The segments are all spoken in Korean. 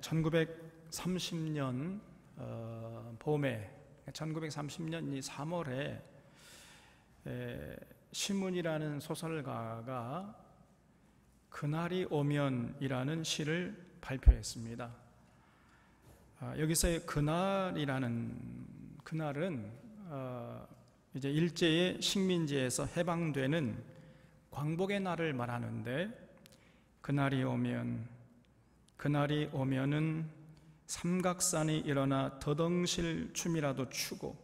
1930년 봄에 1930년 이 3월에 시문이라는 소설가가 그날이 오면이라는 시를 발표했습니다. 여기서의 그날은 이제 일제의 식민지에서 해방되는 광복의 날을 말하는데, 그날이 오면은 삼각산이 일어나 더덩실 춤이라도 추고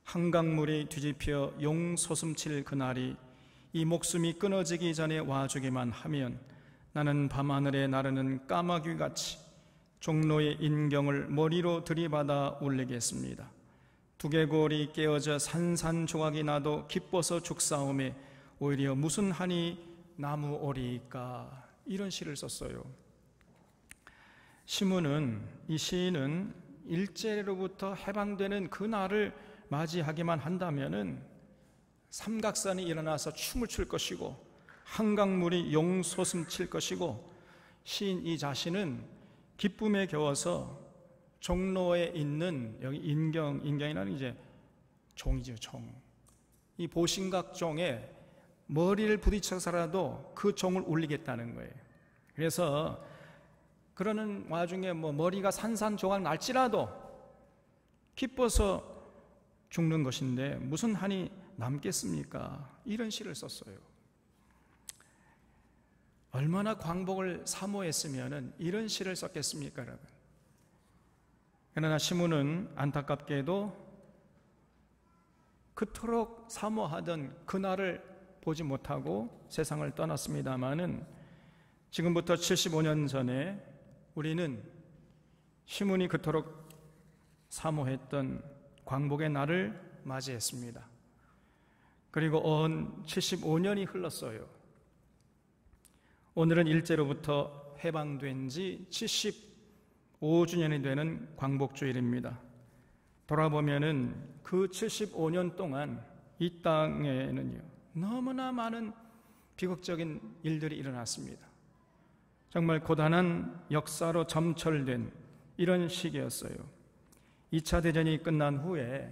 한강물이 뒤집혀 용솟음칠 그날이 이 목숨이 끊어지기 전에 와주기만 하면 나는 밤하늘에 나르는 까마귀같이 종로의 인경을 머리로 들이받아 올리겠습니다. 두개골이 깨어져 산산조각이 나도 기뻐서 죽사오매 오히려 무슨 한이 나무 오리이까. 이런 시를 썼어요. 이 시인은 일제로부터 해방되는 그 날을 맞이하기만 한다면은 삼각산이 일어나서 춤을 출 것이고 한강물이 용솟음 칠 것이고, 시인 이 자신은 기쁨에 겨워서 종로에 있는, 여기 인경이라는 이제 종이죠, 종. 이 보신각 종에 머리를 부딪혀서라도 그 종을 울리겠다는 거예요. 그래서 그러는 와중에 머리가 산산조각 날지라도 기뻐서 죽는 것인데 무슨 한이 남겠습니까? 이런 시를 썼어요. 얼마나 광복을 사모했으면 이런 시를 썼겠습니까, 여러분? 그러나 시문은 안타깝게도 그토록 사모하던 그날을 보지 못하고 세상을 떠났습니다마는, 지금부터 75년 전에 우리는 시문이 그토록 사모했던 광복의 날을 맞이했습니다. 그리고 언 75년이 흘렀어요. 오늘은 일제로부터 해방된 지 75주년이 되는 광복주일입니다. 돌아보면은 그 75년 동안 이 땅에는요, 너무나 많은 비극적인 일들이 일어났습니다. 정말 고단한 역사로 점철된 이런 시기였어요. 2차 대전이 끝난 후에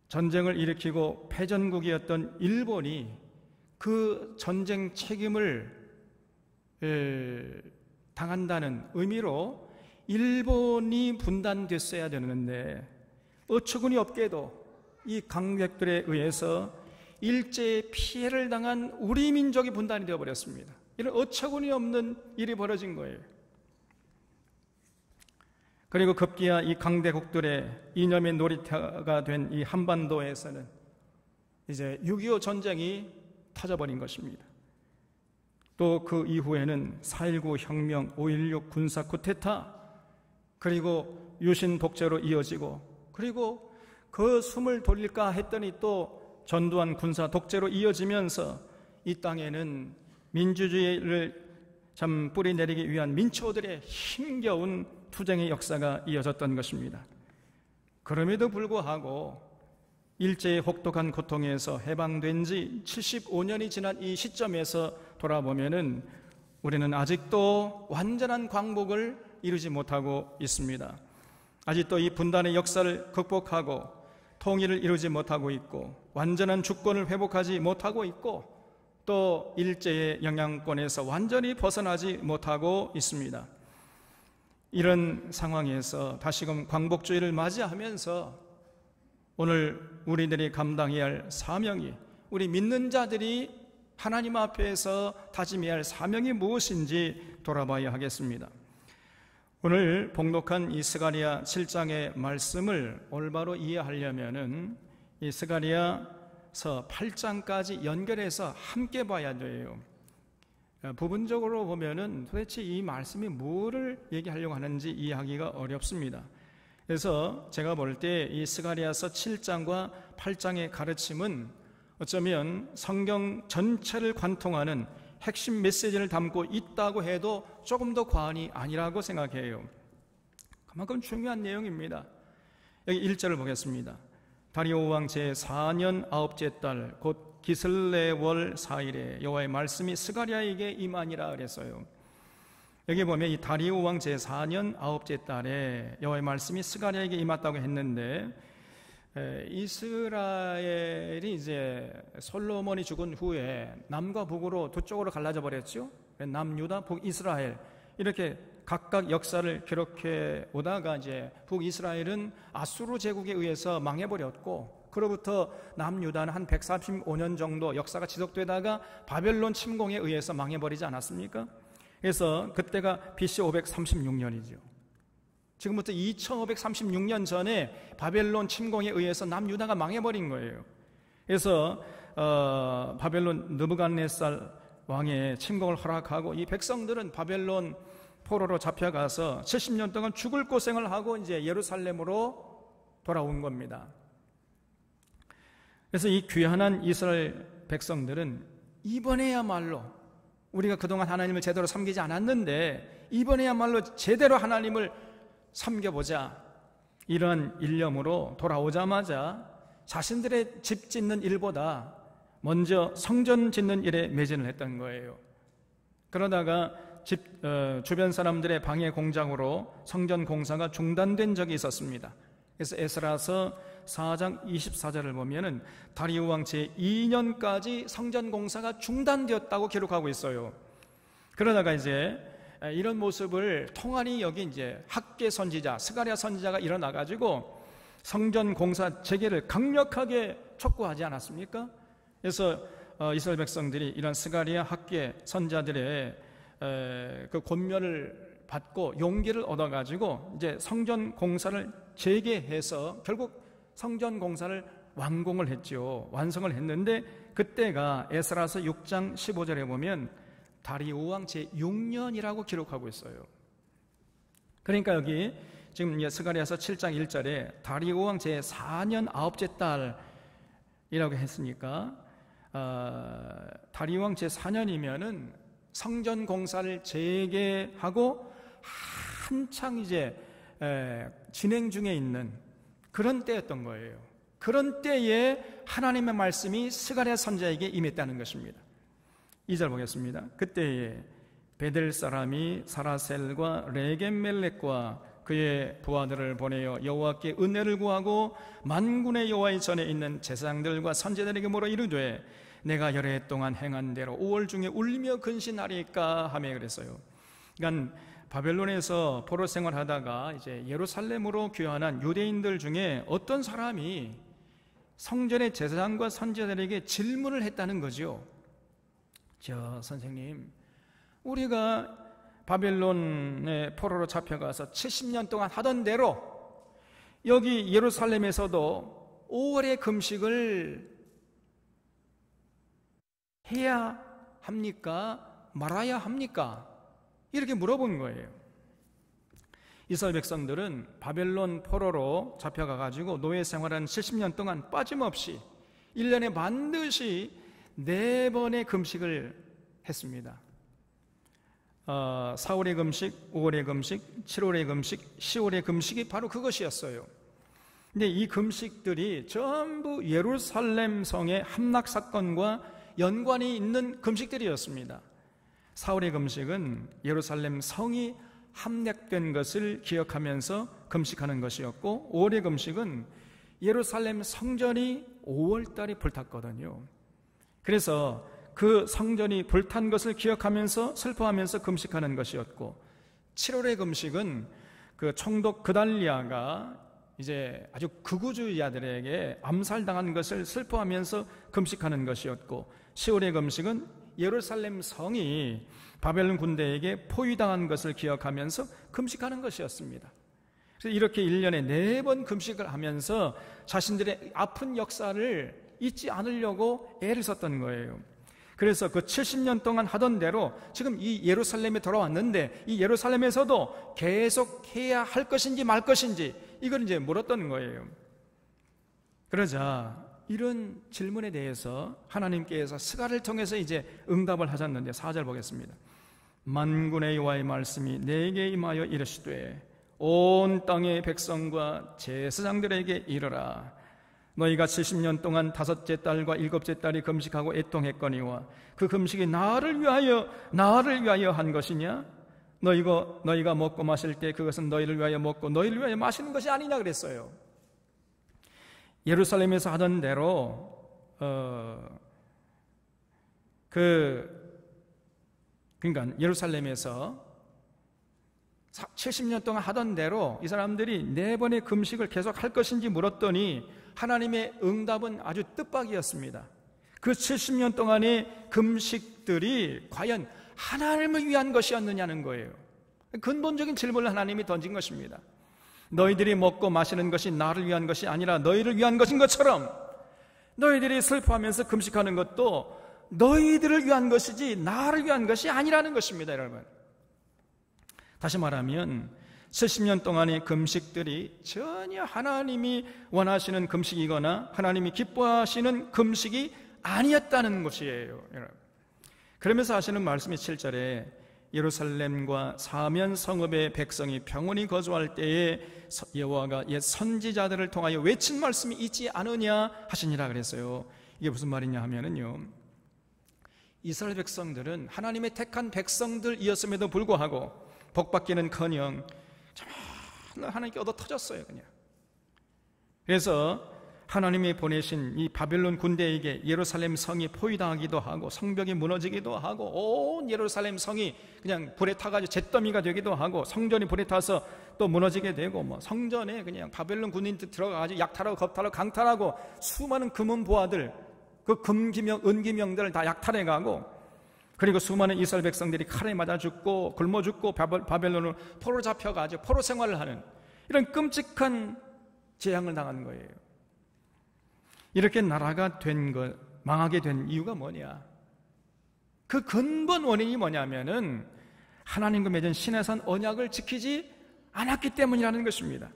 전쟁을 일으키고 패전국이었던 일본이 그 전쟁 책임을 당한다는 의미로 일본이 분단됐어야 되는데, 어처구니 없게도 이 강백들에 의해서 일제의 피해를 당한 우리 민족이 분단이 되어버렸습니다. 이런 어처구니 없는 일이 벌어진 거예요. 그리고 급기야 이 강대국들의 이념의 놀이터가 된 이 한반도에서는 이제 6.25 전쟁이 터져버린 것입니다. 또 그 이후에는 4.19 혁명, 5.16 군사 쿠데타, 그리고 유신 독재로 이어지고, 그리고 그 숨을 돌릴까 했더니 또 전두환 군사 독재로 이어지면서 이 땅에는 민주주의를 참 뿌리내리기 위한 민초들의 힘겨운 투쟁의 역사가 이어졌던 것입니다. 그럼에도 불구하고 일제의 혹독한 고통에서 해방된 지 75년이 지난 이 시점에서 돌아보면은 우리는 아직도 완전한 광복을 이루지 못하고 있습니다. 아직도 이 분단의 역사를 극복하고 통일을 이루지 못하고 있고, 완전한 주권을 회복하지 못하고 있고, 또 일제의 영향권에서 완전히 벗어나지 못하고 있습니다. 이런 상황에서 다시금 광복주의를 맞이하면서 오늘 우리들이 감당해야 할 사명이, 우리 믿는 자들이 하나님 앞에서 다짐해야 할 사명이 무엇인지 돌아봐야 하겠습니다. 오늘 봉독한 이 스가랴 7장의 말씀을 올바로 이해하려면은 이 스가랴서 8장까지 연결해서 함께 봐야 돼요. 부분적으로 보면은 도대체 이 말씀이 뭐를 얘기하려고 하는지 이해하기가 어렵습니다. 그래서 제가 볼 때 이 스가랴서 7장과 8장의 가르침은 어쩌면 성경 전체를 관통하는 핵심 메시지를 담고 있다고 해도 조금 더 과언이 아니라고 생각해요. 그만큼 중요한 내용입니다. 여기 1절을 보겠습니다. 다리오 왕 제4년 9째 달 곧 기슬레월 4일에 여호와의 말씀이 스가랴에게 임하니라 그랬어요. 여기 보면 이 다리오 왕 제4년 9째 달에 여호와의 말씀이 스가랴에게 임했다고 했는데, 이스라엘이 이제 솔로몬이 죽은 후에 남과 북으로 두 쪽으로 갈라져 버렸죠. 남유다, 북이스라엘 이렇게 각각 역사를 기록해 오다가 이제 북이스라엘은 아수르 제국에 의해서 망해버렸고, 그로부터 남유다는 한 135년 정도 역사가 지속되다가 바벨론 침공에 의해서 망해버리지 않았습니까? 그래서 그때가 BC 536년이죠. 지금부터 2536년 전에 바벨론 침공에 의해서 남유다가 망해버린 거예요. 그래서 바벨론 느부갓네살 왕의 침공을 허락하고 이 백성들은 바벨론 포로로 잡혀가서 70년 동안 죽을 고생을 하고 이제 예루살렘으로 돌아온 겁니다. 그래서 이 귀환한 이스라엘 백성들은 이번에야말로 우리가 그동안 하나님을 제대로 섬기지 않았는데 이번에야말로 제대로 하나님을 섬겨보자, 이런 일념으로 돌아오자마자 자신들의 집 짓는 일보다 먼저 성전 짓는 일에 매진을 했던 거예요. 그러다가 주변 사람들의 방해 공작으로 성전 공사가 중단된 적이 있었습니다. 그래서 에스라서 4장 24절을 보면은 다리오 왕 제2년까지 성전 공사가 중단되었다고 기록하고 있어요. 그러다가 이제 이런 모습을 통하니 여기 이제 학계 선지자 스가랴 선지자가 일어나 가지고 성전 공사 재개를 강력하게 촉구하지 않았습니까? 그래서 이스라엘 백성들이 이런 스가랴 학계 선지자들의 그 권면을 받고 용기를 얻어 가지고 이제 성전 공사를 재개해서 결국 성전 공사를 완공을 했죠. 완성을 했는데 그때가 에스라서 6장 15절에 보면 다리오 왕 제6년이라고 기록하고 있어요. 그러니까 여기 지금 스가랴서 7장 1절에 다리오 왕 제4년 9째 달이라고 했으니까 다리오 왕 제4년이면은 성전 공사를 재개하고 한창 이제 진행 중에 있는 그런 때였던 거예요. 그런 때에 하나님의 말씀이 스가랴 선지자에게 임했다는 것입니다. 2절 보겠습니다. 그때에 베델 사람이 사라셀과 레겜멜렉과 그의 부하들을 보내어 여호와께 은혜를 구하고 만군의 여호와의 전에 있는 제사장들과 선지자들에게 물어 이르되 내가 여러 해 동안 행한 대로 5월 중에 울며 근신하리까 하며 그랬어요. 그러니까 바벨론에서 포로 생활하다가 이제 예루살렘으로 귀환한 유대인들 중에 어떤 사람이 성전의 제사장과 선지자들에게 질문을 했다는 거죠. 저 선생님, 우리가 바벨론의 포로로 잡혀가서 70년 동안 하던 대로 여기 예루살렘에서도 5월의 금식을 해야 합니까? 말아야 합니까? 이렇게 물어본 거예요. 이스라엘 백성들은 바벨론 포로로 잡혀가가지고 노예 생활한 70년 동안 빠짐없이 1년에 반드시 4번의 금식을 했습니다. 4월의 금식, 5월의 금식, 7월의 금식, 10월의 금식이 바로 그것이었어요. 근데 이 금식들이 전부 예루살렘 성의 함락 사건과 연관이 있는 금식들이었습니다. 4월의 금식은 예루살렘 성이 함락된 것을 기억하면서 금식하는 것이었고, 5월의 금식은 예루살렘 성전이 5월달에 불탔거든요. 그래서 그 성전이 불탄 것을 기억하면서 슬퍼하면서 금식하는 것이었고, 7월의 금식은 그 총독 그달리아가 이제 아주 극우주의자들에게 암살당한 것을 슬퍼하면서 금식하는 것이었고, 10월의 금식은 예루살렘 성이 바벨론 군대에게 포위당한 것을 기억하면서 금식하는 것이었습니다. 그래서 이렇게 1년에 4번 금식을 하면서 자신들의 아픈 역사를 잊지 않으려고 애를 썼던 거예요. 그래서 그 70년 동안 하던 대로 지금 이 예루살렘에 돌아왔는데 이 예루살렘에서도 계속 해야 할 것인지 말 것인지 이걸 이제 물었던 거예요. 그러자 이런 질문에 대해서 하나님께서 스가랴를 통해서 이제 응답을 하셨는데 4절 보겠습니다. 만군의 여호와의 말씀이 내게 임하여 이르시되 온 땅의 백성과 제사장들에게 이르라. 너희가 70년 동안 5째 달과 7째 달이 금식하고 애통했거니와 그 금식이 나를 위하여 한 것이냐? 너희가 먹고 마실 때 그것은 너희를 위하여 먹고 너희를 위하여 마시는 것이 아니냐 그랬어요. 예루살렘에서 하던 대로 그러니까 예루살렘에서 70년 동안 하던 대로 이 사람들이 4번의 금식을 계속 할 것인지 물었더니 하나님의 응답은 아주 뜻밖이었습니다. 그 70년 동안의 금식들이 과연 하나님을 위한 것이었느냐는 거예요. 근본적인 질문을 하나님이 던진 것입니다. 너희들이 먹고 마시는 것이 나를 위한 것이 아니라 너희를 위한 것인 것처럼 너희들이 슬퍼하면서 금식하는 것도 너희들을 위한 것이지 나를 위한 것이 아니라는 것입니다, 여러분. 다시 말하면 70년 동안의 금식들이 전혀 하나님이 원하시는 금식이거나 하나님이 기뻐하시는 금식이 아니었다는 것이에요, 여러분. 그러면서 하시는 말씀이 7절에 예루살렘과 사면 성읍의 백성이 평온히 거주할 때에 여호와가 옛 선지자들을 통하여 외친 말씀이 있지 않으냐 하시니라 그랬어요. 이게 무슨 말이냐 하면은요, 이스라엘 백성들은 하나님의 택한 백성들이었음에도 불구하고 복받기는커녕 정말 하나님께 얻어 터졌어요, 그냥. 그래서 하나님이 보내신 이 바벨론 군대에게 예루살렘 성이 포위당하기도 하고 성벽이 무너지기도 하고 온 예루살렘 성이 그냥 불에 타가지고 잿더미가 되기도 하고 성전이 불에 타서 또 무너지게 되고 뭐 성전에 그냥 바벨론 군인들 들어가가지고 약탈하고 겁탈하고 강탈하고 수많은 금은 보화들 그 금기명 은기명들을 다 약탈해가고 그리고 수많은 이스라엘 백성들이 칼에 맞아 죽고 굶어 죽고 바벨론으로 포로 잡혀가지고 포로 생활을 하는 이런 끔찍한 재앙을 당한 거예요. 이렇게 나라가 된 것, 망하게 된 이유가 뭐냐? 그 근본 원인이 뭐냐면은 하나님과 맺은 신의 언약을 지키지 않았기 때문이라는 것입니다.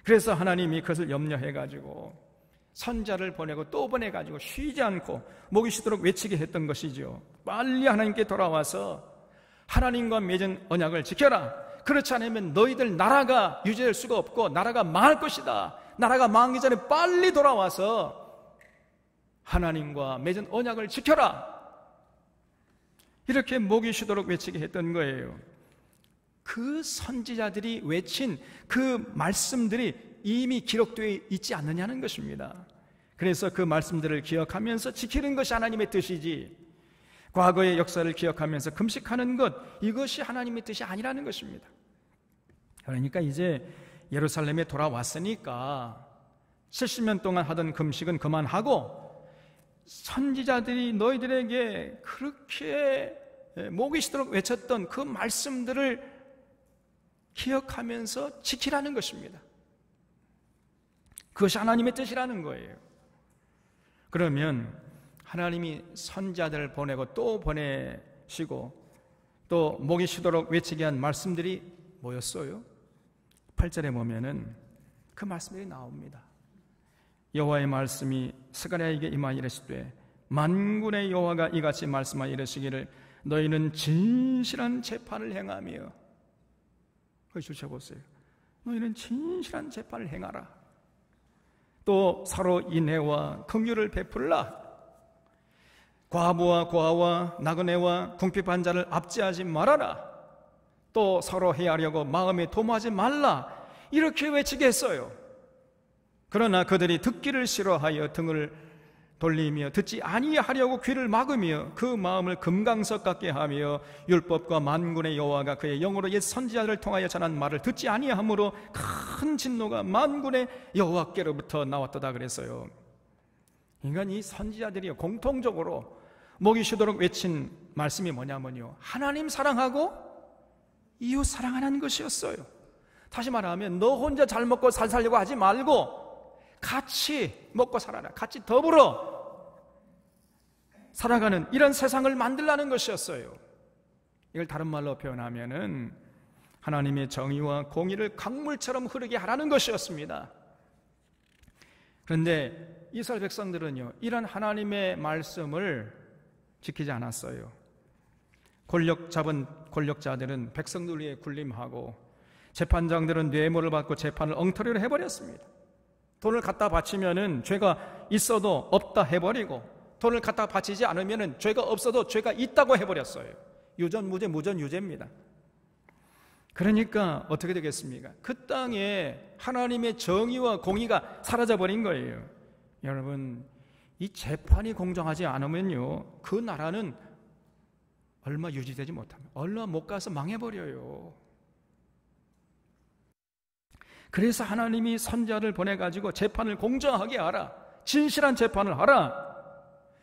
그래서 하나님이 그것을 염려해가지고 선자를 보내고 또 보내가지고 쉬지 않고 목이 쉬도록 외치게 했던 것이죠. 빨리 하나님께 돌아와서 하나님과 맺은 언약을 지켜라. 그렇지 않으면 너희들 나라가 유지될 수가 없고 나라가 망할 것이다. 나라가 망하기 전에 빨리 돌아와서 하나님과 맺은 언약을 지켜라. 이렇게 목이 쉬도록 외치게 했던 거예요. 그 선지자들이 외친 그 말씀들이 이미 기록되어 있지 않느냐는 것입니다. 그래서 그 말씀들을 기억하면서 지키는 것이 하나님의 뜻이지, 과거의 역사를 기억하면서 금식하는 것, 이것이 하나님의 뜻이 아니라는 것입니다. 그러니까 이제 예루살렘에 돌아왔으니까 70년 동안 하던 금식은 그만하고 선지자들이 너희들에게 그렇게 목이 쉬도록 외쳤던 그 말씀들을 기억하면서 지키라는 것입니다. 그것이 하나님의 뜻이라는 거예요. 그러면 하나님이 선지자들을 보내고 또 보내시고 또 목이 쉬도록 외치게 한 말씀들이 뭐였어요? 8절에 보면은 그 말씀들이 나옵니다. 여호와의 말씀이 스가랴에게 임하여 이르시되 만군의 여호와가 이같이 말씀하여 이르시기를 너희는 진실한 재판을 행하며, 거기 주셔보세요. 너희는 진실한 재판을 행하라. 또 서로 인애와 긍휼을 베풀라. 과부와 고아와 나그네와 궁핍한 자를 압제하지 말아라. 또 서로 해하려고 마음에 도모하지 말라. 이렇게 외치게 했어요. 그러나 그들이 듣기를 싫어하여 등을 돌리며 듣지 아니하려고 귀를 막으며 그 마음을 금강석 같게 하며 율법과 만군의 여호와가 그의 영으로 옛 선지자들을 통하여 전한 말을 듣지 아니하므로 큰 진노가 만군의 여호와께로부터 나왔도다 그랬어요. 인간 이 선지자들이 공통적으로 목이 쉬도록 외친 말씀이 뭐냐면요, 하나님 사랑하고 이웃 사랑하는 것이었어요. 다시 말하면 너 혼자 잘 먹고 잘 살려고 하지 말고 같이 먹고 살아라. 같이 더불어 살아가는 이런 세상을 만들라는 것이었어요. 이걸 다른 말로 표현하면은 하나님의 정의와 공의를 강물처럼 흐르게 하라는 것이었습니다. 그런데 이스라엘 백성들은요, 이런 하나님의 말씀을 지키지 않았어요. 권력 잡은 권력자들은 백성들 위에 군림하고 재판장들은 뇌물을 받고 재판을 엉터리로 해버렸습니다. 돈을 갖다 바치면은 죄가 있어도 없다 해버리고 돈을 갖다 바치지 않으면은 죄가 없어도 죄가 있다고 해버렸어요. 유전무죄 무전유죄입니다. 그러니까 어떻게 되겠습니까? 그 땅에 하나님의 정의와 공의가 사라져버린 거예요. 여러분, 이 재판이 공정하지 않으면요, 그 나라는 얼마 유지되지 못합니다. 얼마 못 가서 망해버려요. 그래서 하나님이 선지자를 보내가지고 재판을 공정하게 하라, 진실한 재판을 하라,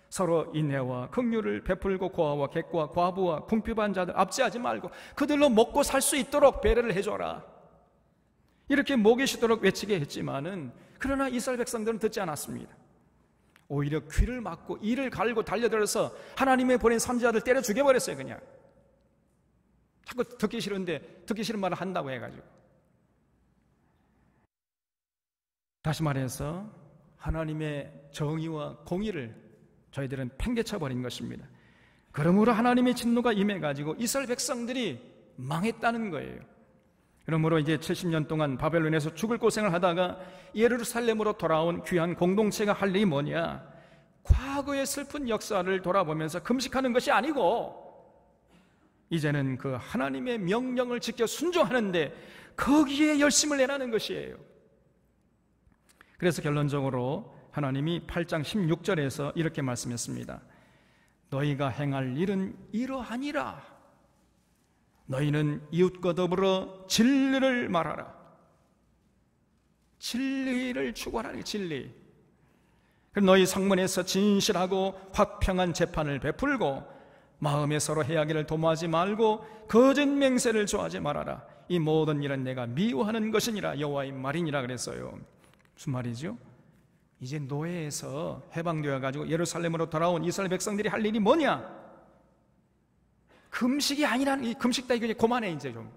서로 인애와 긍휼을 베풀고 고아와 객과 과부와 궁핍한 자들 압제하지 말고 그들로 먹고 살 수 있도록 배려를 해줘라, 이렇게 목이 쉬도록 외치게 했지만은, 그러나 이스라엘 백성들은 듣지 않았습니다. 오히려 귀를 막고 이를 갈고 달려들어서 하나님의 보낸 선지자들 때려 죽여버렸어요. 그냥 자꾸 듣기 싫은데 듣기 싫은 말을 한다고 해가지고. 다시 말해서 하나님의 정의와 공의를 저희들은 팽개쳐버린 것입니다. 그러므로 하나님의 진노가 임해가지고 이스라엘 백성들이 망했다는 거예요. 그러므로 이제 70년 동안 바벨론에서 죽을 고생을 하다가 예루살렘으로 돌아온 귀한 공동체가 할 일이 뭐냐? 과거의 슬픈 역사를 돌아보면서 금식하는 것이 아니고 이제는 그 하나님의 명령을 지켜 순종하는데 거기에 열심을 내라는 것이에요. 그래서 결론적으로 하나님이 8장 16절에서 이렇게 말씀했습니다. 너희가 행할 일은 이러하니라. 너희는 이웃과 더불어 진리를 말하라. 진리를 추구하라. 진리. 너희 성문에서 진실하고 화평한 재판을 베풀고 마음에 서로 해하기를 도모하지 말고 거짓 맹세를 좋아하지 말아라. 이 모든 일은 내가 미워하는 것이니라 여호와의 말이니라 그랬어요. 무슨 말이죠? 이제 노예에서 해방되어 가지고 예루살렘으로 돌아온 이스라엘 백성들이 할 일이 뭐냐? 금식이 아니라는, 이 금식 다 이거 그만해 이제 좀.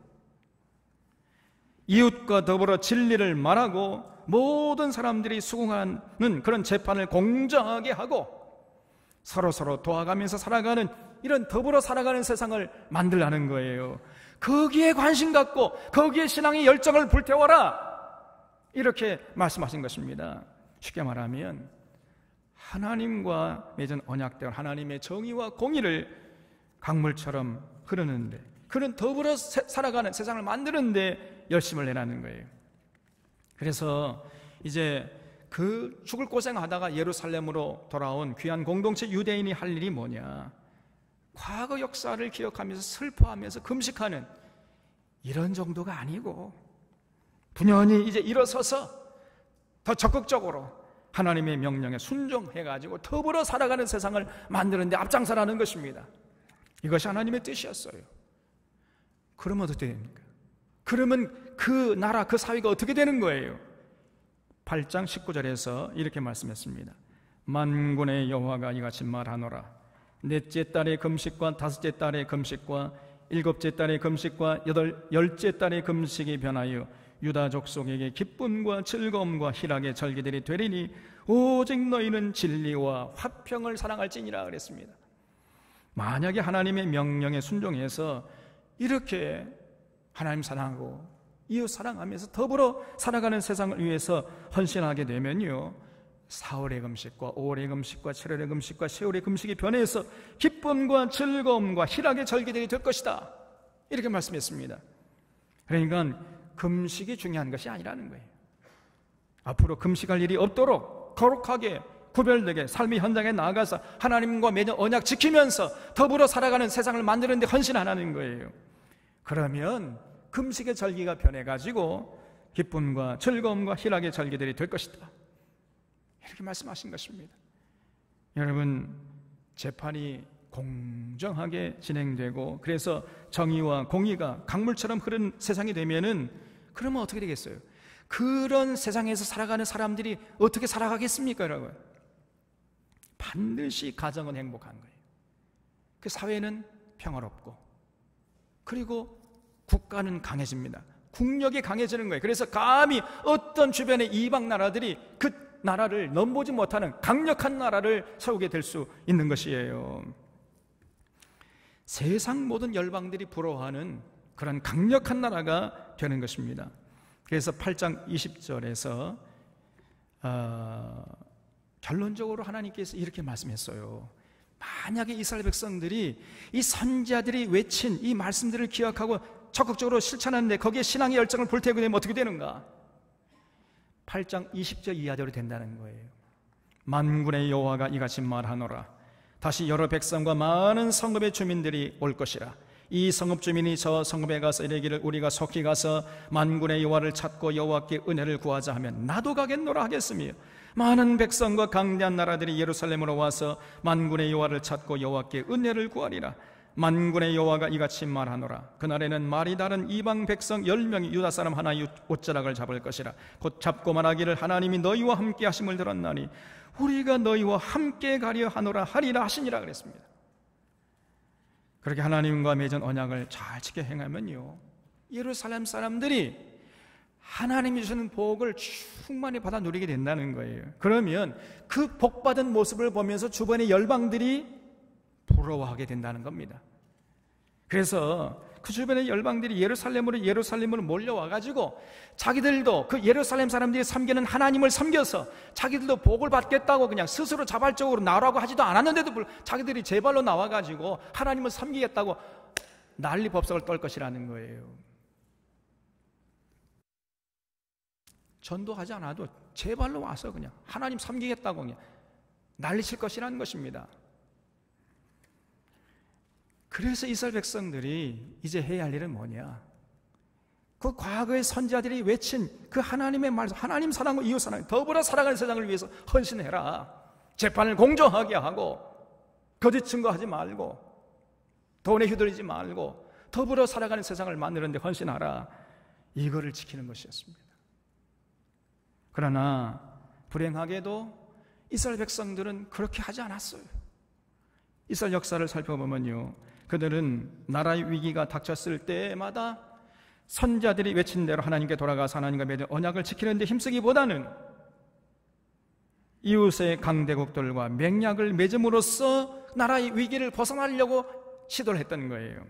이웃과 더불어 진리를 말하고 모든 사람들이 수긍하는 그런 재판을 공정하게 하고 서로 도와가면서 살아가는, 이런 더불어 살아가는 세상을 만들라는 거예요. 거기에 관심 갖고 거기에 신앙의 열정을 불태워라, 이렇게 말씀하신 것입니다. 쉽게 말하면 하나님과 맺은 언약대로 하나님의 정의와 공의를 강물처럼 흐르는데, 그런 더불어 살아가는 세상을 만드는데 열심을 내라는 거예요. 그래서 이제 그 죽을 고생하다가 예루살렘으로 돌아온 귀한 공동체 유대인이 할 일이 뭐냐? 과거 역사를 기억하면서 슬퍼하면서 금식하는 이런 정도가 아니고 분연히 이제 일어서서 더 적극적으로 하나님의 명령에 순종해가지고 더불어 살아가는 세상을 만드는 데 앞장서라는 것입니다. 이것이 하나님의 뜻이었어요. 그러면 어떻게 됩니까? 그러면 그 나라, 그 사회가 어떻게 되는 거예요? 8장 19절에서 이렇게 말씀했습니다. 만군의 여호와가 이같이 말하노라. 넷째 달의 금식과 다섯째 달의 금식과 일곱째 달의 금식과 열째 달의 금식이 변하여 유다 족속에게 기쁨과 즐거움과 희락의 절기들이 되리니 오직 너희는 진리와 화평을 사랑할지니라 그랬습니다. 만약에 하나님의 명령에 순종해서 이렇게 하나님 사랑하고 이웃 사랑하면서 더불어 살아가는 세상을 위해서 헌신하게 되면요, 4월의 금식과 5월의 금식과 7월의 금식과 10월의 금식이 변해서 기쁨과 즐거움과 희락의 절기들이 될 것이다, 이렇게 말씀했습니다. 그러니까 금식이 중요한 것이 아니라는 거예요. 앞으로 금식할 일이 없도록 거룩하게 구별되게 삶의 현장에 나아가서 하나님과 맺은 언약 지키면서 더불어 살아가는 세상을 만드는 데 헌신하라는 거예요. 그러면 금식의 절기가 변해가지고 기쁨과 즐거움과 희락의 절기들이 될 것이다, 이렇게 말씀하신 것입니다. 여러분, 재판이 공정하게 진행되고 그래서 정의와 공의가 강물처럼 흐르는 세상이 되면은, 그러면 어떻게 되겠어요? 그런 세상에서 살아가는 사람들이 어떻게 살아가겠습니까, 여러분? 반드시 가정은 행복한 거예요. 그 사회는 평화롭고, 그리고 국가는 강해집니다. 국력이 강해지는 거예요. 그래서 감히 어떤 주변의 이방 나라들이 그 나라를 넘보지 못하는 강력한 나라를 세우게 될 수 있는 것이에요. 세상 모든 열방들이 부러워하는 그런 강력한 나라가 되는 것입니다. 그래서 8장 20절에서 결론적으로 하나님께서 이렇게 말씀했어요. 만약에 이스라엘 백성들이 이 선지자들이 외친 이 말씀들을 기억하고 적극적으로 실천하는데 거기에 신앙의 열정을 불태우게 되면 어떻게 되는가? 8장 20절 이하대로 된다는 거예요. 만군의 여호와가 이같이 말하노라. 다시 여러 백성과 많은 성읍의 주민들이 올 것이라. 이 성읍 주민이 저 성읍에 가서 이르기를 우리가 속히 가서 만군의 여호와를 찾고 여호와께 은혜를 구하자 하면 나도 가겠노라 하겠으며, 많은 백성과 강대한 나라들이 예루살렘으로 와서 만군의 여호와를 찾고 여호와께 은혜를 구하리라. 만군의 여호와가 이같이 말하노라. 그날에는 말이 다른 이방 백성 10명이 유다 사람 하나의 옷자락을 잡을 것이라. 곧 잡고 말하기를 하나님이 너희와 함께 하심을 들었나니 우리가 너희와 함께 가려 하노라 하리라 하시니라 그랬습니다. 그렇게 하나님과 맺은 언약을 잘 지켜 행하면요, 예루살렘 사람들이 하나님이 주시는 복을 충만히 받아 누리게 된다는 거예요. 그러면 그 복받은 모습을 보면서 주변의 열방들이 부러워하게 된다는 겁니다. 그래서 그 주변의 열방들이 예루살렘으로 몰려와가지고 자기들도 그 예루살렘 사람들이 섬기는 하나님을 섬겨서 자기들도 복을 받겠다고 그냥 스스로 자발적으로 나오라고 하지도 않았는데도 자기들이 제발로 나와가지고 하나님을 섬기겠다고 난리 법석을 떨 것이라는 거예요. 전도하지 않아도 제발로 와서 그냥 하나님 섬기겠다고 그냥 난리칠 것이라는 것입니다. 그래서 이스라엘 백성들이 이제 해야 할 일은 뭐냐? 그 과거의 선지자들이 외친 그 하나님의 말씀, 하나님 사랑과 이웃 사랑, 더불어 살아가는 세상을 위해서 헌신해라. 재판을 공정하게 하고 거짓 증거하지 말고 돈에 휘둘리지 말고 더불어 살아가는 세상을 만드는 데 헌신하라. 이거를 지키는 것이었습니다. 그러나 불행하게도 이스라엘 백성들은 그렇게 하지 않았어요. 이스라엘 역사를 살펴보면요, 그들은 나라의 위기가 닥쳤을 때마다 선지자들이 외친 대로 하나님께 돌아가서 하나님과 맺은 언약을 지키는 데 힘쓰기보다는 이웃의 강대국들과 맹약을 맺음으로써 나라의 위기를 벗어나려고 시도를 했던 거예요.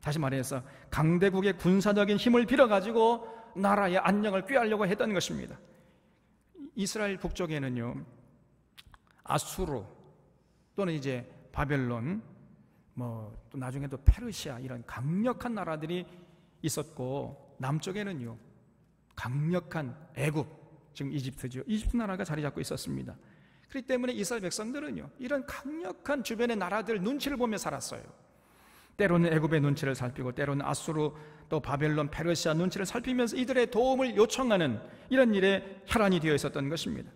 다시 말해서 강대국의 군사적인 힘을 빌어가지고 나라의 안녕을 꾀하려고 했던 것입니다. 이스라엘 북쪽에는요, 아수르 또는 이제 바벨론, 또 나중에 또 페르시아, 이런 강력한 나라들이 있었고, 남쪽에는요 강력한 애굽, 지금 이집트죠. 이집트 나라가 자리 잡고 있었습니다. 그렇기 때문에 이스라엘 백성들은요 이런 강력한 주변의 나라들 눈치를 보며 살았어요. 때로는 애굽의 눈치를 살피고 때로는 아수르 또 바벨론, 페르시아 눈치를 살피면서 이들의 도움을 요청하는 이런 일에 혈안이 되어 있었던 것입니다.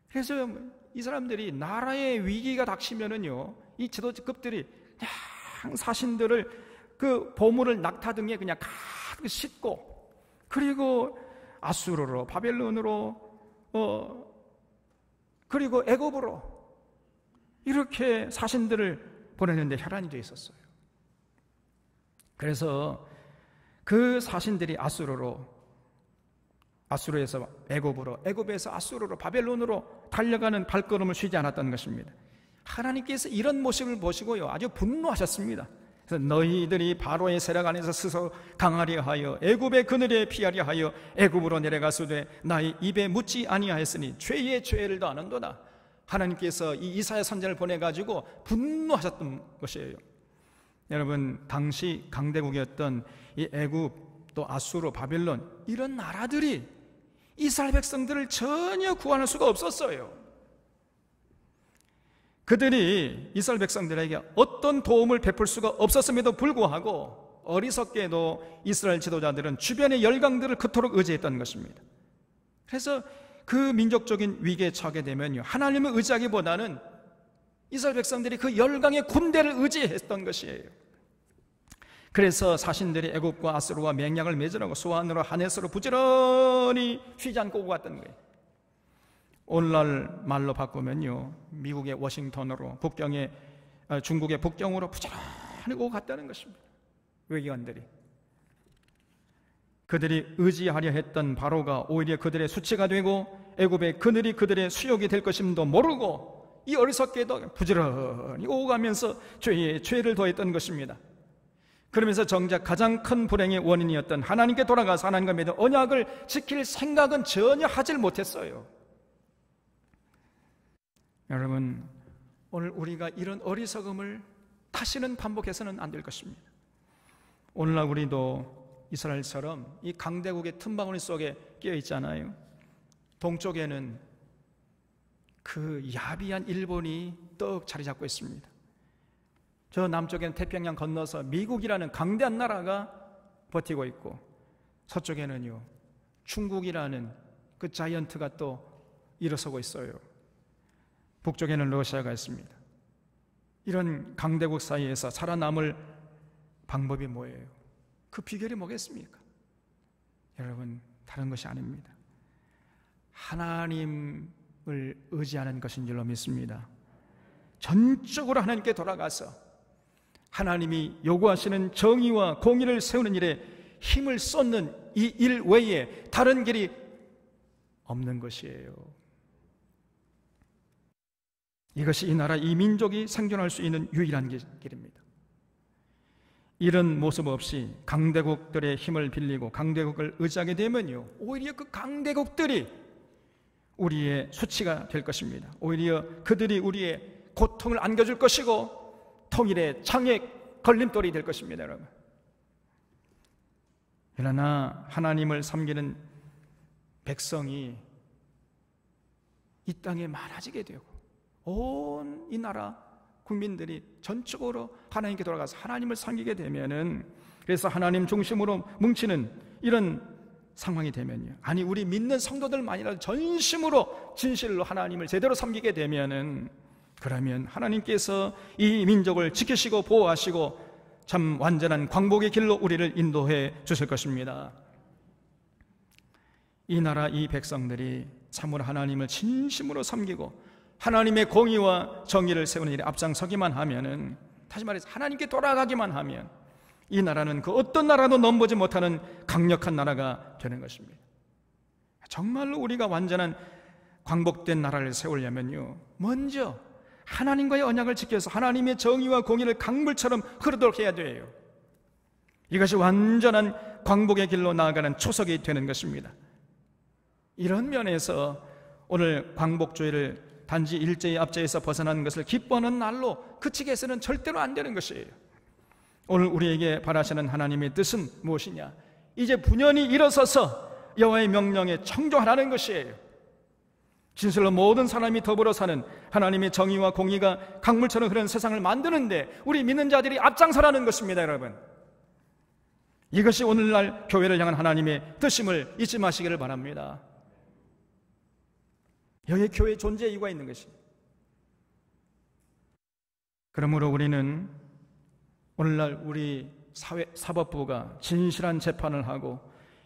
그래서 이 사람들이 나라의 위기가 닥치면은요, 이 지도급들이 그냥 사신들을 그 보물을 낙타 등에 그냥 가득 싣고, 그리고 아수르로, 바벨론으로, 그리고 애굽으로 이렇게 사신들을 보내는데 혈안이 되어 있었어요. 그래서 그 사신들이 아수르에서 애굽으로, 애굽에서 아수르로, 바벨론으로 달려가는 발걸음을 쉬지 않았던 것입니다. 하나님께서 이런 모습을 보시고요 아주 분노하셨습니다. 그래서 너희들이 바로의 세력 안에서 스스로 강하려 하여 애굽의 그늘에 피하려 하여 애굽으로 내려가서되 나의 입에 묻지 아니하였으니 죄의 죄를 더하는도다. 하나님께서 이 이사야 선지자를 보내가지고 분노하셨던 것이에요. 여러분, 당시 강대국이었던 이 애굽 또 아수르, 바벨론, 이런 나라들이 이스라엘 백성들을 전혀 구원할 수가 없었어요. 그들이 이스라엘 백성들에게 어떤 도움을 베풀 수가 없었음에도 불구하고 어리석게도 이스라엘 지도자들은 주변의 열강들을 그토록 의지했던 것입니다. 그래서 그 민족적인 위기에 처하게 되면요, 하나님을 의지하기보다는 이스라엘 백성들이 그 열강의 군대를 의지했던 것이에요. 그래서 사신들이 애굽과 아수르와 맹약을 맺으라고 소안으로 하네스로 부지런히 쉬지 않고 오고 갔던 거예요. 오늘날 말로 바꾸면요, 미국의 워싱턴으로, 중국의 북경으로 부지런히 오고 갔다는 것입니다. 외교관들이. 그들이 의지하려 했던 바로가 오히려 그들의 수치가 되고 애굽의 그늘이 그들의 수욕이 될 것임도 모르고 이 어리석게도 부지런히 오고 가면서 죄를 더했던 것입니다. 그러면서 정작 가장 큰 불행의 원인이었던 하나님께 돌아가서 하나님과 맺은 언약을 지킬 생각은 전혀 하질 못했어요. 여러분, 오늘 우리가 이런 어리석음을 다시는 반복해서는 안 될 것입니다. 오늘날 우리도 이스라엘처럼 이 강대국의 틈바구니 속에 끼어 있잖아요. 동쪽에는 그 야비한 일본이 떡 자리 잡고 있습니다. 저 남쪽에는 태평양 건너서 미국이라는 강대한 나라가 버티고 있고, 서쪽에는요 중국이라는 그 자이언트가 또 일어서고 있어요. 북쪽에는 러시아가 있습니다. 이런 강대국 사이에서 살아남을 방법이 뭐예요? 그 비결이 뭐겠습니까? 여러분, 다른 것이 아닙니다. 하나님을 의지하는 것인 줄로 믿습니다. 전적으로 하나님께 돌아가서 하나님이 요구하시는 정의와 공의를 세우는 일에 힘을 쏟는 이 일 외에 다른 길이 없는 것이에요. 이것이 이 나라, 이 민족이 생존할 수 있는 유일한 길입니다. 이런 모습 없이 강대국들의 힘을 빌리고 강대국을 의지하게 되면요, 오히려 그 강대국들이 우리의 수치가 될 것입니다. 오히려 그들이 우리의 고통을 안겨줄 것이고 통일의 창의 걸림돌이 될 것입니다, 여러분. 그러나 하나님을 섬기는 백성이 이 땅에 많아지게 되고 온 이 나라 국민들이 전적으로 하나님께 돌아가서 하나님을 섬기게 되면은, 그래서 하나님 중심으로 뭉치는 이런 상황이 되면요, 아니 우리 믿는 성도들만이라도 전심으로 진실로 하나님을 제대로 섬기게 되면은, 그러면 하나님께서 이 민족을 지키시고 보호하시고 참 완전한 광복의 길로 우리를 인도해 주실 것입니다. 이 나라 이 백성들이 참으로 하나님을 진심으로 섬기고 하나님의 공의와 정의를 세우는 일에 앞장서기만 하면은, 다시 말해서 하나님께 돌아가기만 하면 이 나라는 그 어떤 나라도 넘보지 못하는 강력한 나라가 되는 것입니다. 정말로 우리가 완전한 광복된 나라를 세우려면요, 먼저 하나님과의 언약을 지켜서 하나님의 정의와 공의를 강물처럼 흐르도록 해야 돼요. 이것이 완전한 광복의 길로 나아가는 초석이 되는 것입니다. 이런 면에서 오늘 광복주의를 단지 일제의 압제에서 벗어난 것을 기뻐하는 날로 그치게 해서는 절대로 안 되는 것이에요. 오늘 우리에게 바라시는 하나님의 뜻은 무엇이냐? 이제 분연히 일어서서 여호와의 명령에 청종하라는 것이에요. 진실로 모든 사람이 더불어 사는 하나님의 정의와 공의가 강물처럼 흐르는 세상을 만드는데 우리 믿는 자들이 앞장서라는 것입니다, 여러분. 이것이 오늘날 교회를 향한 하나님의 뜻임을 잊지 마시기를 바랍니다. 여기 교회의 존재 이유가 있는 것입니다. 그러므로 우리는 오늘날 우리 사법부가 진실한 재판을 하고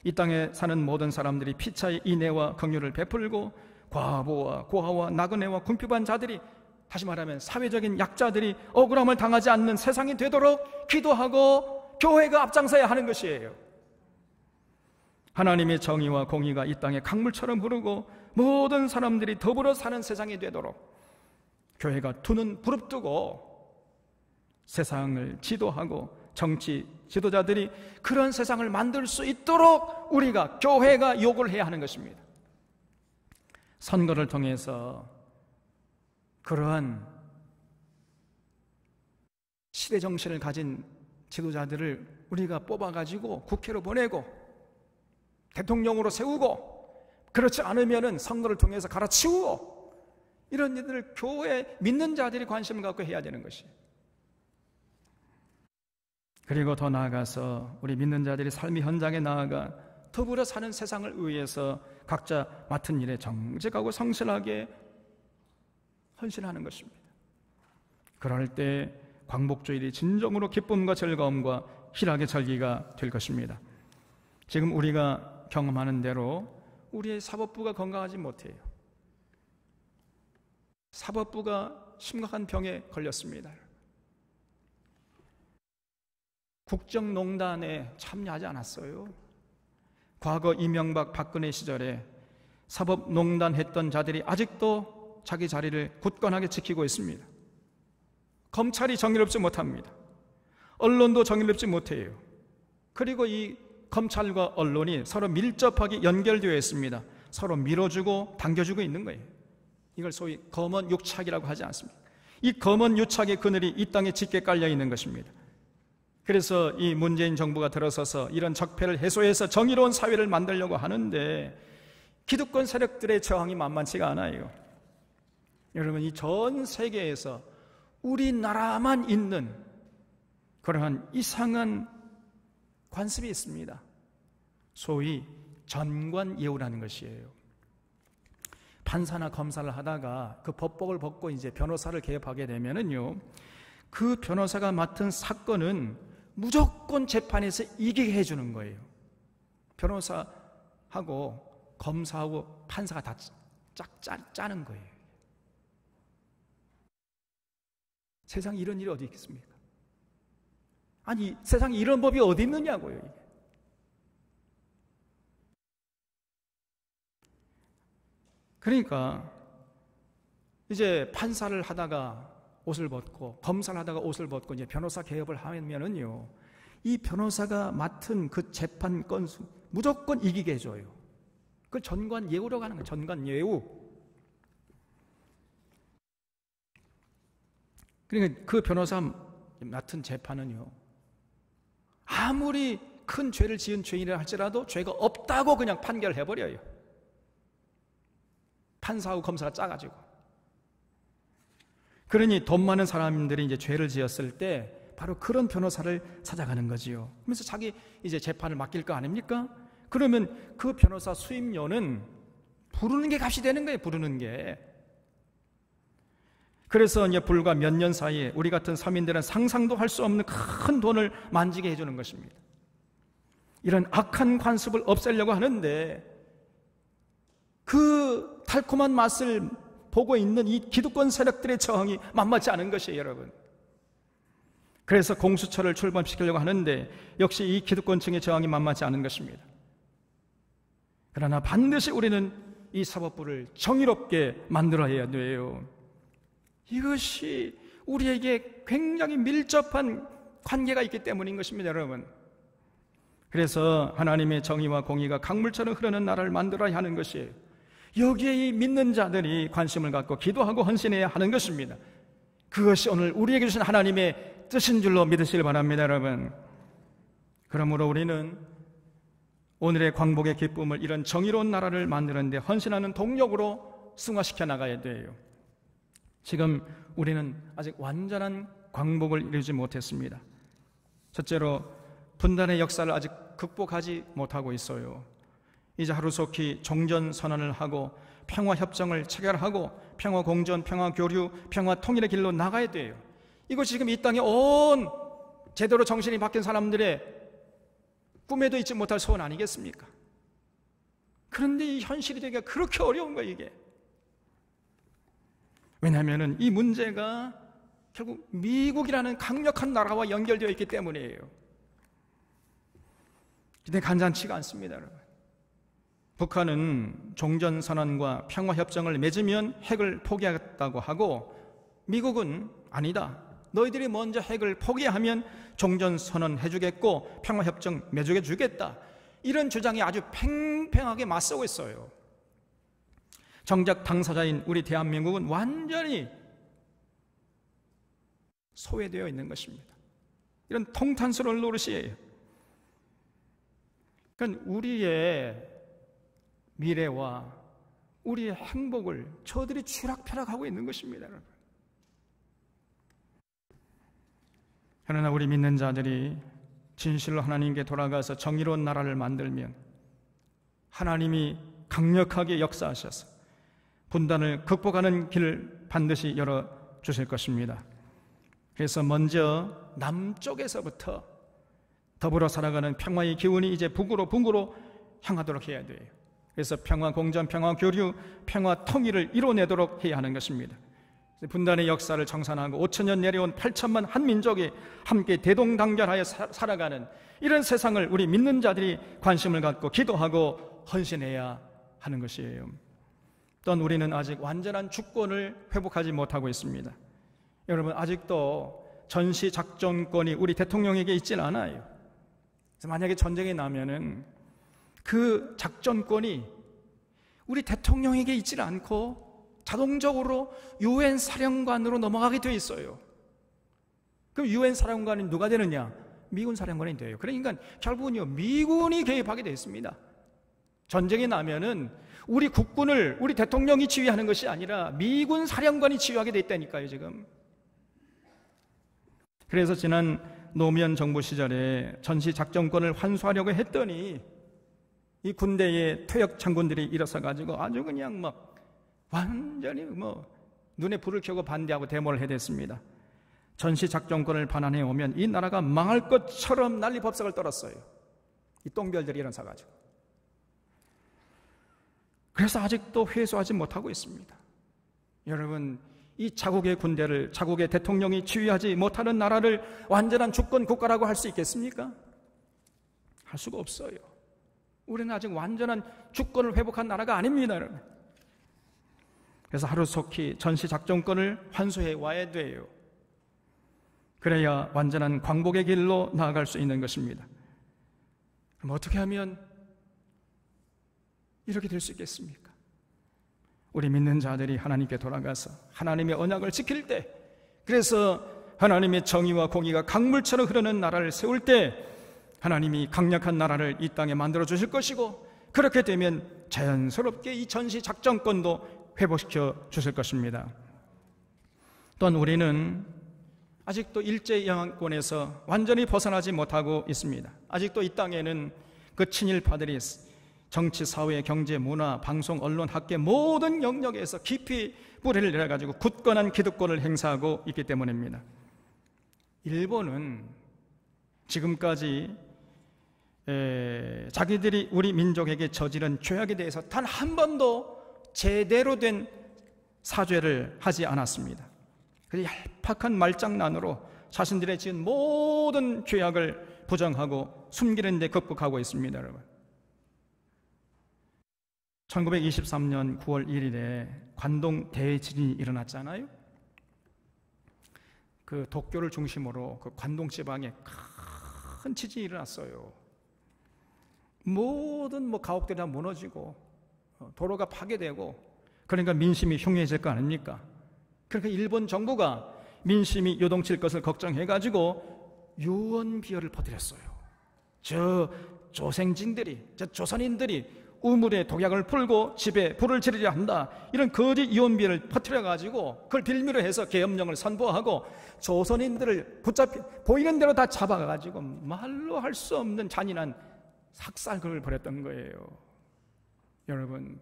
이 땅에 사는 모든 사람들이 피차의 인애와 긍휼을 베풀고 과부와 고아와 나그네와 궁핍한 자들이, 다시 말하면 사회적인 약자들이 억울함을 당하지 않는 세상이 되도록 기도하고 교회가 앞장서야 하는 것이에요. 하나님의 정의와 공의가 이 땅에 강물처럼 흐르고 모든 사람들이 더불어 사는 세상이 되도록 교회가 두 눈 부릅뜨고 세상을 지도하고 정치 지도자들이 그런 세상을 만들 수 있도록 우리가, 교회가 요구를 해야 하는 것입니다. 선거를 통해서 그러한 시대 정신을 가진 지도자들을 우리가 뽑아가지고 국회로 보내고 대통령으로 세우고, 그렇지 않으면은 선거를 통해서 갈아치우고, 이런 일들을 교회 믿는 자들이 관심을 갖고 해야 되는 것이에요. 그리고 더 나아가서 우리 믿는 자들이 삶의 현장에 나아가 더불어 사는 세상을 위해서 각자 맡은 일에 정직하고 성실하게 헌신하는 것입니다. 그럴 때 광복주일이 진정으로 기쁨과 즐거움과 희락의 절기가 될 것입니다. 지금 우리가 경험하는 대로 우리의 사법부가 건강하지 못해요. 사법부가 심각한 병에 걸렸습니다. 국정농단에 참여하지 않았어요. 과거 이명박 박근혜 시절에 사법농단 했던 자들이 아직도 자기 자리를 굳건하게 지키고 있습니다. 검찰이 정의롭지 못합니다. 언론도 정의롭지 못해요. 그리고 이 검찰과 언론이 서로 밀접하게 연결되어 있습니다. 서로 밀어주고 당겨주고 있는 거예요. 이걸 소위 검언 유착이라고 하지 않습니까? 이 검언 유착의 그늘이 이 땅에 짙게 깔려 있는 것입니다. 그래서 이 문재인 정부가 들어서서 이런 적폐를 해소해서 정의로운 사회를 만들려고 하는데 기득권 세력들의 저항이 만만치가 않아요. 여러분, 이 전 세계에서 우리나라만 있는 그러한 이상한 관습이 있습니다. 소위 전관예우라는 것이에요. 판사나 검사를 하다가 그 법복을 벗고 이제 변호사를 개업하게 되면은요, 그 변호사가 맡은 사건은 무조건 재판에서 이기게 해주는 거예요. 변호사하고 검사하고 판사가 다 짜는 거예요. 세상에 이런 일이 어디 있겠습니까? 아니, 세상에 이런 법이 어디 있느냐고요, 이게. 그러니까 이제 판사를 하다가 옷을 벗고 검사를 하다가 옷을 벗고 이제 변호사 개업을 하면은요, 이 변호사가 맡은 그 재판 건수 무조건 이기게 해줘요. 그걸 전관예우라고 하는 거예요. 전관예우. 그러니까 그 변호사 맡은 재판은요, 아무리 큰 죄를 지은 죄인이라 할지라도 죄가 없다고 그냥 판결해버려요. 판사하고 검사가 짜가지고. 그러니 돈 많은 사람들이 이제 죄를 지었을 때 바로 그런 변호사를 찾아가는 거지요. 그러면서 자기 이제 재판을 맡길 거 아닙니까? 그러면 그 변호사 수임료는 부르는 게 값이 되는 거예요. 부르는 게. 그래서 이제 불과 몇 년 사이에 우리 같은 서민들은 상상도 할 수 없는 큰 돈을 만지게 해주는 것입니다. 이런 악한 관습을 없애려고 하는데 그 달콤한 맛을 보고 있는 이 기득권 세력들의 저항이 만만치 않은 것이에요, 여러분. 그래서 공수처를 출범시키려고 하는데 역시 이 기득권층의 저항이 만만치 않은 것입니다. 그러나 반드시 우리는 이 사법부를 정의롭게 만들어야 돼요. 이것이 우리에게 굉장히 밀접한 관계가 있기 때문인 것입니다, 여러분. 그래서 하나님의 정의와 공의가 강물처럼 흐르는 나라를 만들어야 하는 것이에요. 여기에 이 믿는 자들이 관심을 갖고 기도하고 헌신해야 하는 것입니다. 그것이 오늘 우리에게 주신 하나님의 뜻인 줄로 믿으시길 바랍니다, 여러분. 그러므로 우리는 오늘의 광복의 기쁨을 이런 정의로운 나라를 만드는 데 헌신하는 동력으로 승화시켜 나가야 돼요. 지금 우리는 아직 완전한 광복을 이루지 못했습니다. 첫째로 분단의 역사를 아직 극복하지 못하고 있어요. 이제 하루속히 종전선언을 하고 평화협정을 체결하고 평화공존, 평화교류, 평화통일의 길로 나가야 돼요. 이것이 지금 이 땅에 온 제대로 정신이 바뀐 사람들의 꿈에도 잊지 못할 소원 아니겠습니까? 그런데 이 현실이 되기가 그렇게 어려운 거예요, 이게. 왜냐하면 이 문제가 결국 미국이라는 강력한 나라와 연결되어 있기 때문이에요. 근데 간단치가 않습니다, 여러분. 북한은 종전선언과 평화협정을 맺으면 핵을 포기하겠다고 하고 미국은 아니다, 너희들이 먼저 핵을 포기하면 종전선언 해주겠고 평화협정 맺어주겠다, 이런 주장이 아주 팽팽하게 맞서고 있어요. 정작 당사자인 우리 대한민국은 완전히 소외되어 있는 것입니다. 이런 통탄스러운 노릇이에요. 그러니까 우리의 미래와 우리의 행복을 저들이 추락펴락하고 있는 것입니다, 여러분. 그러나 우리 믿는 자들이 진실로 하나님께 돌아가서 정의로운 나라를 만들면 하나님이 강력하게 역사하셔서 분단을 극복하는 길을 반드시 열어주실 것입니다. 그래서 먼저 남쪽에서부터 더불어 살아가는 평화의 기운이 이제 북으로 향하도록 해야 돼요. 그래서 평화 공존, 평화 교류, 평화 통일을 이뤄내도록 해야 하는 것입니다. 분단의 역사를 청산하고 5천년 내려온 8천만 한 민족이 함께 대동단결하여 살아가는 이런 세상을 우리 믿는 자들이 관심을 갖고 기도하고 헌신해야 하는 것이에요. 또한 우리는 아직 완전한 주권을 회복하지 못하고 있습니다. 여러분, 아직도 전시작전권이 우리 대통령에게 있지는 않아요. 그래서 만약에 전쟁이 나면은 그 작전권이 우리 대통령에게 있지는 않고 자동적으로 유엔 사령관으로 넘어가게 돼 있어요. 그럼 유엔 사령관이 누가 되느냐? 미군 사령관이 돼요. 그러니까 결국은요, 미군이 개입하게 되어 있습니다. 전쟁이 나면은 우리 국군을 우리 대통령이 지휘하는 것이 아니라 미군 사령관이 지휘하게 돼 있다니까요, 지금. 그래서 지난 노무현 정부 시절에 전시 작전권을 환수하려고 했더니 이 군대의 퇴역 장군들이 일어서 가지고 아주 그냥 막 완전히 눈에 불을 켜고 반대하고 데모를 해댔습니다. 전시 작전권을 반환해 오면 이 나라가 망할 것처럼 난리법석을 떨었어요. 이 똥별들이 일어서 가지고. 그래서 아직도 회수하지 못하고 있습니다. 여러분, 이 자국의 군대를 자국의 대통령이 지휘하지 못하는 나라를 완전한 주권 국가라고 할 수 있겠습니까? 할 수가 없어요. 우리는 아직 완전한 주권을 회복한 나라가 아닙니다, 여러분. 그래서 하루속히 전시작전권을 환수해 와야 돼요. 그래야 완전한 광복의 길로 나아갈 수 있는 것입니다. 그럼 어떻게 하면 이렇게 될 수 있겠습니까? 우리 믿는 자들이 하나님께 돌아가서 하나님의 언약을 지킬 때, 그래서 하나님의 정의와 공의가 강물처럼 흐르는 나라를 세울 때 하나님이 강력한 나라를 이 땅에 만들어 주실 것이고, 그렇게 되면 자연스럽게 이 전시 작전권도 회복시켜 주실 것입니다. 또한 우리는 아직도 일제 영향권에서 완전히 벗어나지 못하고 있습니다. 아직도 이 땅에는 그 친일파들이 정치, 사회, 경제, 문화, 방송, 언론, 학계 모든 영역에서 깊이 뿌리를 내려가지고 굳건한 기득권을 행사하고 있기 때문입니다. 일본은 지금까지 자기들이 우리 민족에게 저지른 죄악에 대해서 단 한 번도 제대로 된 사죄를 하지 않았습니다. 그 얄팍한 말장난으로 자신들의 지은 모든 죄악을 부정하고 숨기는 데 극복하고 있습니다, 여러분. 1923년 9월 1일에 관동 대지진이 일어났잖아요. 그 도쿄를 중심으로 그 관동 지방에 큰 지진이 일어났어요. 모든 가옥들이 다 무너지고 도로가 파괴되고, 그러니까 민심이 흉해질 거 아닙니까? 그러니까 일본 정부가 민심이 요동칠 것을 걱정해가지고 유언비어를 퍼뜨렸어요. 저 조생진들이, 저 조선인들이 우물에 독약을 풀고 집에 불을 지르려 한다, 이런 거짓 유언비어를 퍼뜨려가지고 그걸 빌미로 해서 계엄령을 선포하고 조선인들을 붙잡히 보이는 대로 다 잡아가지고 말로 할 수 없는 잔인한 삭살극을 벌였던 거예요. 여러분,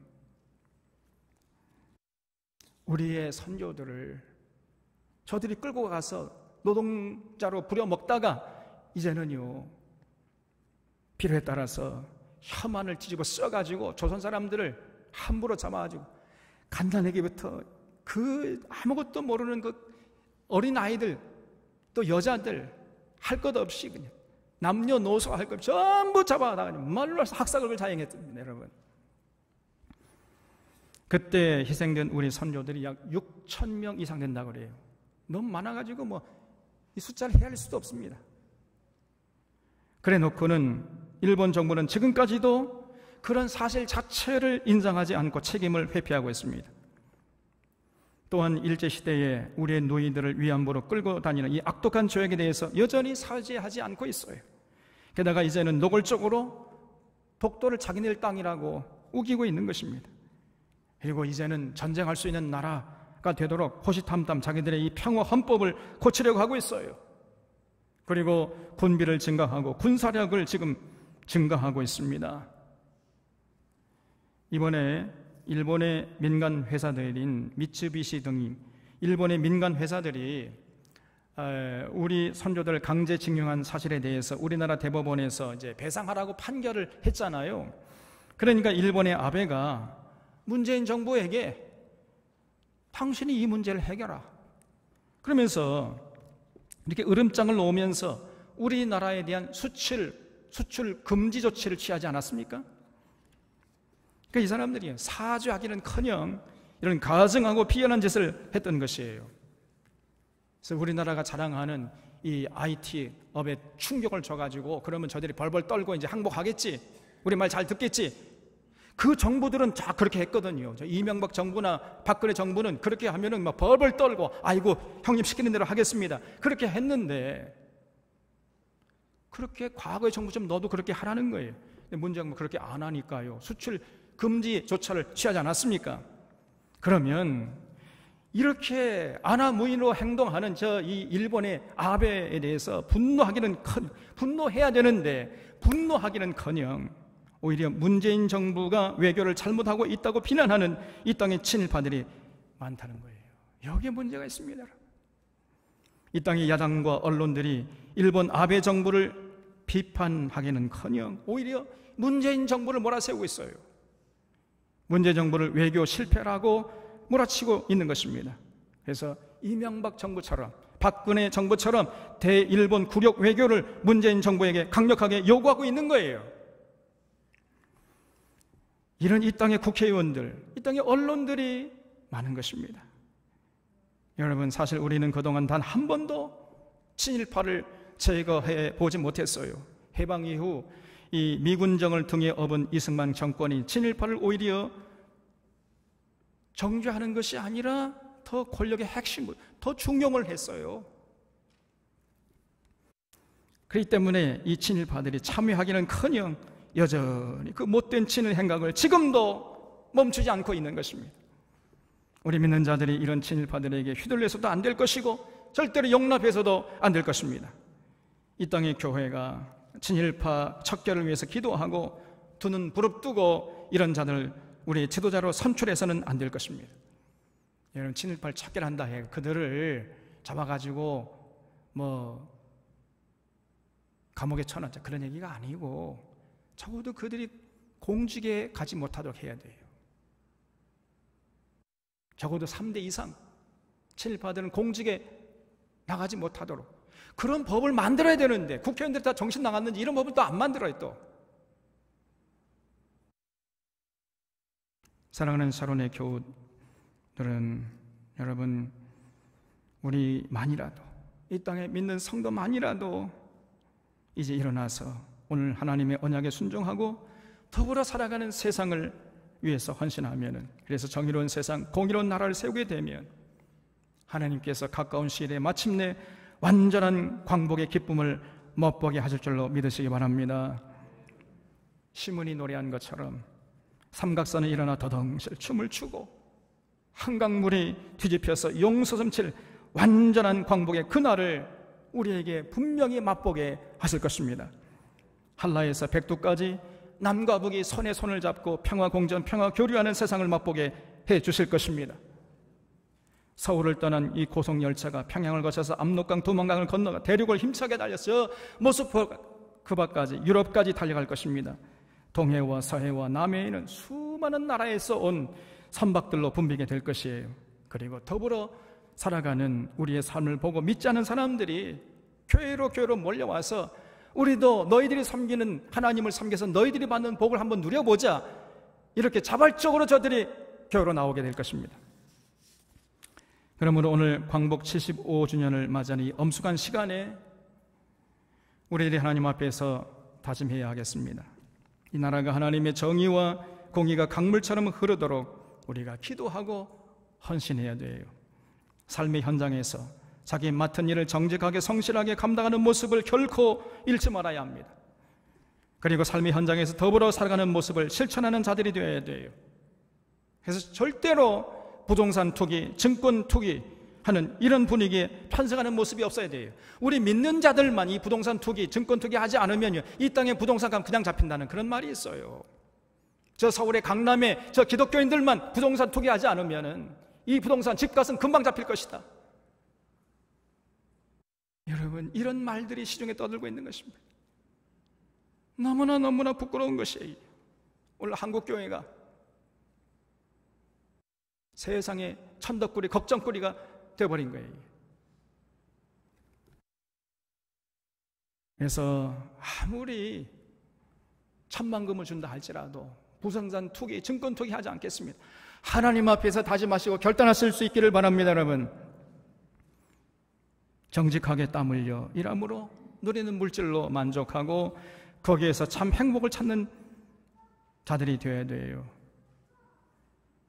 우리의 선조들을 저들이 끌고 가서 노동자로 부려먹다가 이제는요, 필요에 따라서 혀만을 뒤집어 써가지고 조선 사람들을 함부로 잡아가지고 간단하게부터 그 아무것도 모르는 그 어린 아이들, 또 여자들 할 것 없이 그냥 남녀노소 할 것 없이 전부 잡아다가 말로 학살극을 자행했습니다, 여러분. 그때 희생된 우리 선조들이 약 6,000명 이상 된다고 그래요. 너무 많아가지고 이 숫자를 헤아릴 수도 없습니다. 그래 놓고는 일본 정부는 지금까지도 그런 사실 자체를 인정하지 않고 책임을 회피하고 있습니다. 또한 일제시대에 우리의 누이들을 위안부로 끌고 다니는 이 악독한 죄악에 대해서 여전히 사죄하지 않고 있어요. 게다가 이제는 노골적으로 독도를 자기네들 땅이라고 우기고 있는 것입니다. 그리고 이제는 전쟁할 수 있는 나라가 되도록 호시탐탐 자기들의 이 평화 헌법을 고치려고 하고 있어요. 그리고 군비를 증강하고 군사력을 지금 증가하고 있습니다. 이번에 일본의 민간 회사들인 미쯔비시 등이, 일본의 민간 회사들이 우리 선조들을 강제징용한 사실에 대해서 우리나라 대법원에서 이제 배상하라고 판결을 했잖아요. 그러니까 일본의 아베가 문재인 정부에게 당신이 이 문제를 해결하라, 그러면서 이렇게 으름장을 놓으면서 우리나라에 대한 수출 금지 조치를 취하지 않았습니까? 그러니까 이 사람들이 사죄하기는커녕 이런 가증하고 비열한 짓을 했던 것이에요. 그래서 우리나라가 자랑하는 이 IT 업에 충격을 줘가지고 그러면 저들이 벌벌 떨고 이제 항복하겠지, 우리 말 잘 듣겠지. 그 정부들은 다 그렇게 했거든요. 이명박 정부나 박근혜 정부는 그렇게 하면은 막 벌벌 떨고 아이고 형님 시키는 대로 하겠습니다, 그렇게 했는데 그렇게 과거의 정부처럼 너도 그렇게 하라는 거예요. 문제가 그렇게 안 하니까요. 수출 금지 조처를 취하지 않았습니까? 그러면 이렇게 아나무인으로 행동하는 이 일본의 아베에 대해서 분노해야 되는데 분노하기는커녕 오히려 문재인 정부가 외교를 잘못하고 있다고 비난하는 이 땅의 친일파들이 많다는 거예요. 여기에 문제가 있습니다. 이 땅의 야당과 언론들이 일본 아베 정부를 비판하기는커녕 오히려 문재인 정부를 몰아세우고 있어요. 문재인 정부를 외교 실패라고 몰아치고 있는 것입니다. 그래서 이명박 정부처럼 박근혜 정부처럼 대일본 굴욕 외교를 문재인 정부에게 강력하게 요구하고 있는 거예요. 이런 이 땅의 국회의원들, 이 땅의 언론들이 많은 것입니다. 여러분, 사실 우리는 그동안 단 한 번도 친일파를 제거해 보지 못했어요. 해방 이후 이 미군정을 등에 업은 이승만 정권이 친일파를 오히려 정죄하는 것이 아니라 더 권력의 핵심, 더 중용을 했어요. 그렇기 때문에 이 친일파들이 참여하기는커녕 여전히 그 못된 친일 행각을 지금도 멈추지 않고 있는 것입니다. 우리 믿는 자들이 이런 친일파들에게 휘둘려서도 안 될 것이고 절대로 용납해서도 안 될 것입니다. 이 땅의 교회가 친일파 척결을 위해서 기도하고 두 눈 부릅뜨고 이런 자들 우리의 지도자로 선출해서는 안 될 것입니다. 여러분, 친일파를 척결한다 해요. 그들을 잡아가지고 감옥에 쳐넣자 그런 얘기가 아니고 적어도 그들이 공직에 가지 못하도록 해야 돼요. 적어도 3대 이상 친일파들은 공직에 나가지 못하도록 그런 법을 만들어야 되는데 국회의원들이 다 정신 나갔는지 이런 법을 또 안 만들어요. 또 사랑하는 샤론의 교우들은 여러분, 우리만이라도 이 땅에 믿는 성도만이라도 이제 일어나서 오늘 하나님의 언약에 순종하고 더불어 살아가는 세상을 위해서 헌신하면은, 그래서 정의로운 세상, 공의로운 나라를 세우게 되면 하나님께서 가까운 시일에 마침내 완전한 광복의 기쁨을 멋보게 하실 줄로 믿으시기 바랍니다. 시몬이 노래한 것처럼 삼각선에 일어나 더덩실 춤을 추고 한강물이 뒤집혀서 용서섬칠 완전한 광복의 그날을 우리에게 분명히 맛보게 하실 것입니다. 한라에서 백두까지 남과 북이 손에 손을 잡고 평화 공존, 평화 교류하는 세상을 맛보게 해 주실 것입니다. 서울을 떠난 이 고속열차가 평양을 거쳐서 압록강, 두만강을 건너가 대륙을 힘차게 달려서 모스크바 그바까지 유럽까지 달려갈 것입니다. 동해와 서해와 남해에는 수많은 나라에서 온 선박들로 붐비게 될 것이에요. 그리고 더불어 살아가는 우리의 삶을 보고 믿지 않은 사람들이 교회로 몰려와서 우리도 너희들이 섬기는 하나님을 섬겨서 너희들이 받는 복을 한번 누려보자, 이렇게 자발적으로 저들이 교회로 나오게 될 것입니다. 그러므로 오늘 광복 75주년을 맞이하는 이 엄숙한 시간에 우리들이 하나님 앞에서 다짐해야 하겠습니다. 이 나라가 하나님의 정의와 공의가 강물처럼 흐르도록 우리가 기도하고 헌신해야 돼요. 삶의 현장에서 자기 맡은 일을 정직하게 성실하게 감당하는 모습을 결코 잃지 말아야 합니다. 그리고 삶의 현장에서 더불어 살아가는 모습을 실천하는 자들이 되어야 돼요. 그래서 절대로 부동산 투기, 증권 투기 하는 이런 분위기에 편승하는 모습이 없어야 돼요. 우리 믿는 자들만 이 부동산 투기, 증권 투기 하지 않으면요, 이 땅에 부동산 값 그냥 잡힌다는 그런 말이 있어요. 저 서울의 강남에 저 기독교인들만 부동산 투기하지 않으면은 이 부동산 집값은 금방 잡힐 것이다. 여러분, 이런 말들이 시중에 떠들고 있는 것입니다. 너무나 부끄러운 것이에요. 오늘 한국교회가 세상에 천덕꾸리, 걱정꾸리가 되어버린 거예요. 그래서 아무리 천만금을 준다 할지라도 부동산 투기, 증권 투기 하지 않겠습니다. 하나님 앞에서 다짐하시고 결단하실 수 있기를 바랍니다. 여러분, 정직하게 땀 흘려 일함으로 누리는 물질로 만족하고 거기에서 참 행복을 찾는 자들이 되어야 돼요.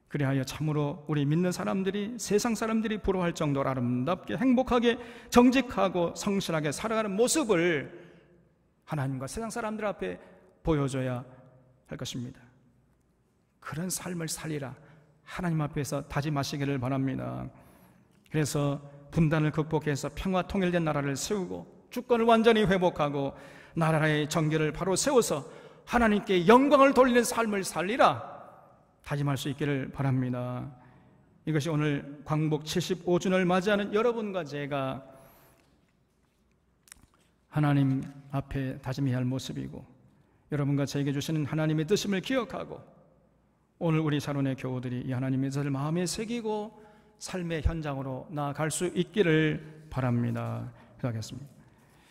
그리하여 참으로 우리 믿는 사람들이, 세상 사람들이 부러워할 정도로 아름답게 행복하게 정직하고 성실하게 살아가는 모습을 하나님과 세상 사람들 앞에 보여줘야 할 것입니다. 그런 삶을 살리라 하나님 앞에서 다짐하시기를 바랍니다. 그래서 분단을 극복해서 평화 통일된 나라를 세우고 주권을 완전히 회복하고 나라의 정결을 바로 세워서 하나님께 영광을 돌리는 삶을 살리라 다짐할 수 있기를 바랍니다. 이것이 오늘 광복 75주년을 맞이하는 여러분과 제가 하나님 앞에 다짐해야 할 모습이고, 여러분과 저에게 주시는 하나님의 뜻임을 기억하고 오늘 우리 샤론의 교우들이 이 하나님의 뜻을 마음에 새기고 삶의 현장으로 나아갈 수 있기를 바랍니다. 기도하겠습니다.